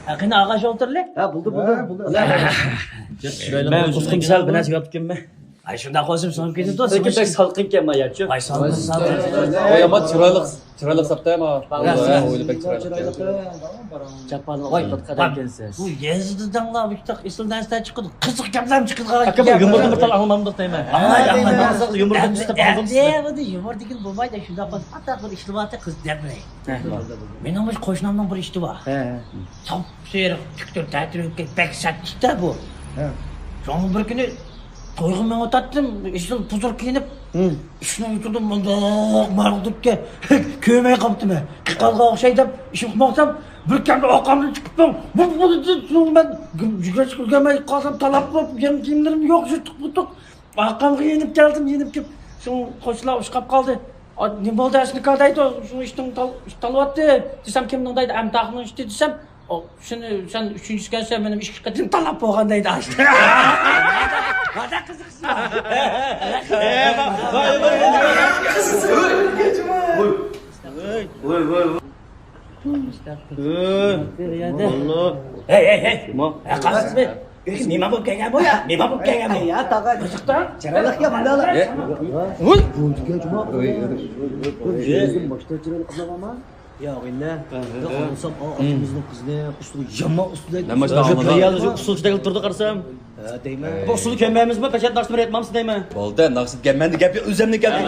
Akine ağaç oturle. Ha buldu. Ben kuskum sal bir nasıl yaptım ben. Ay şunda koysam sonra gidip dostum. Peki pek salkın kema yapacağım. Ay saldı. O ama çıralık saptı ama. Öyle pek çıralık. Çapanlı oy kadar gelsiz. Bu gezdi'den la bıçak İslam'dan çıktı. Kızık yapsam çıktı. Akaba yumurta mırtal almamdır deme. Anlayın. Yumurta üstüne aldım. Ne yumur digil bulmay da şunda koy. Hatta bir iştibatı kız demey. Men ama koşnamdan bir iştiba. Tam seyir çıktı tatlı pek satışta bu. Sonra bir günü toyğum ben otattım. İşte puzur kiyinip işine yuturdum bundak marıldık ki köymeye kaptım ben. Kalga okşaydım işim kumaksam bir kemde okamdan çıkıp ben ben yüzüne çıkılgamay kalsam talap bulup yerim kiyimlerim yok jüttük butuk. Akamga yenip geldim Şunu koşular uşkap kaldı. Ne boldu esni kaldaydı şunu işten talıvattı desem kimden daydı emtahını işte desem o şimdi sen üçüncüsü gelse benim iş şirketim talap boğandaydı açtı. Hadi kızıksın. Hey. Kasız be. Mima bu kaya boya. Mima bu kaya boya. Ya taga. Kızıkta. Çıralık ya mandala. Bu juga cuma. Bizim başta çıralık ama. Ya oyna. Ya olsam o atımızın kızına üstüne yama üstüne. Ne maçta Şu priyal usulçu değil durdu qarsam. Deyme. Bu usulü köməyimiz mi? Peşet daşmır etmamız deyme. Oldu. Naksit gelmendi. Gel üzerine gel.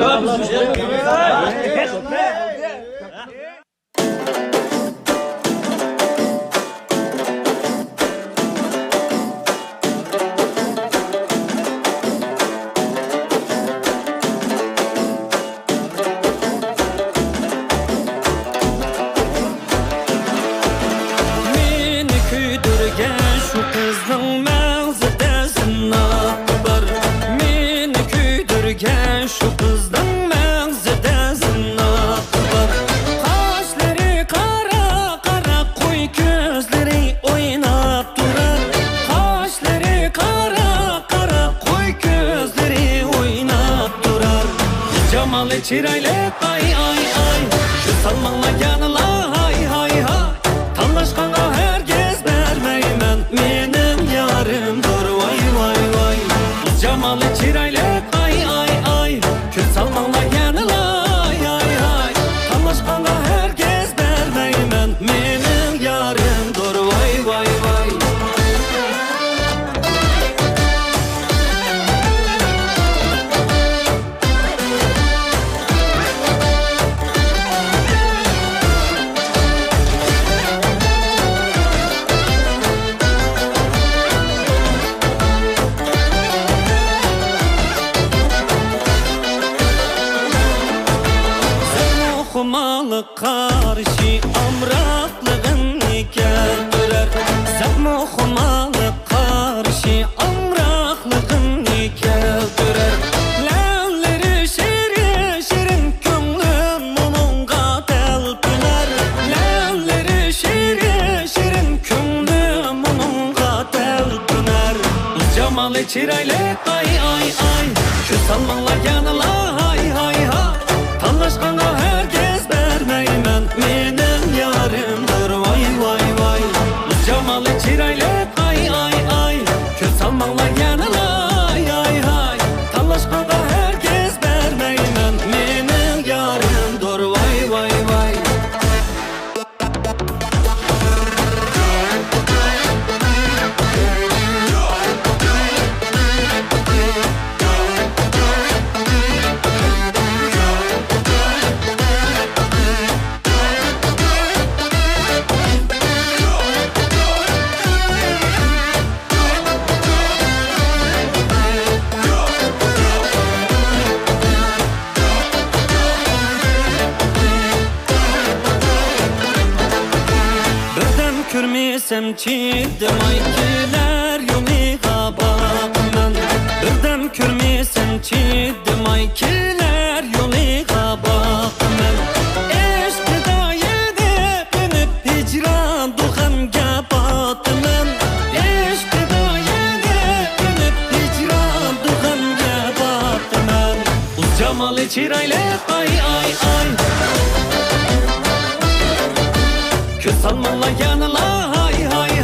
Şu kızdan mağazada zınnak var. Kaşları kara kara koy gözleri oynap durar. Kaşları kara kara koy gözleri oynap durar. Cemalı çirayla ay şu salmanla yanıla hay Tanlaşkana herkes vermeymen benim yarımdır vay Cemalı çirayla salmanla yanıla ay Tanlaşkanda herkes vermeymen benim yarımdır vay Okumalı karşı amraklığın keldirer. Sen okumalı karşı amraklığın keldirer. Lalleri şirin könlüm onunla telpiner. Lalleri şirin könlüm onunla telpiner. Cemalı çirayla ay şu salmanla yanıla hay Tanlaşkana herkes vermeymen benim yarımdır vay Cemalı çirayla ay Köz salmanla yanıla ay Tanlaşkana herkes vermeymen benim yarımdır vay Kürmesem çiğdim aykiler yoliga bakman. Birden kürmesem çiğdim aykiler yoliga bakman. Eşkıda yedi binip hicran duhamga batman. Eşkıda yedi binip hicran duhamga batman. Uz cemalı çirayla ay Köz salmanla yanıla hay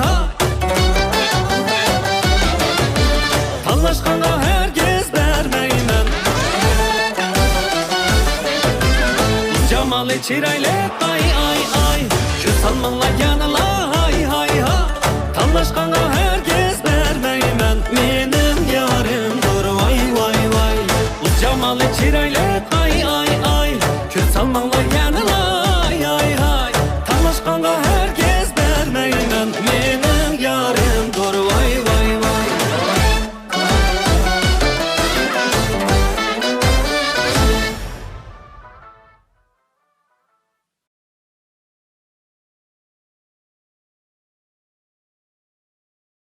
cemalı çiraylet ay ay ay. Şu salmanla yanıla hay hay ha. Tanlaşkana herkes vermeymen. Benim yarim dur vay vay vay. Bu cemalı çiraylet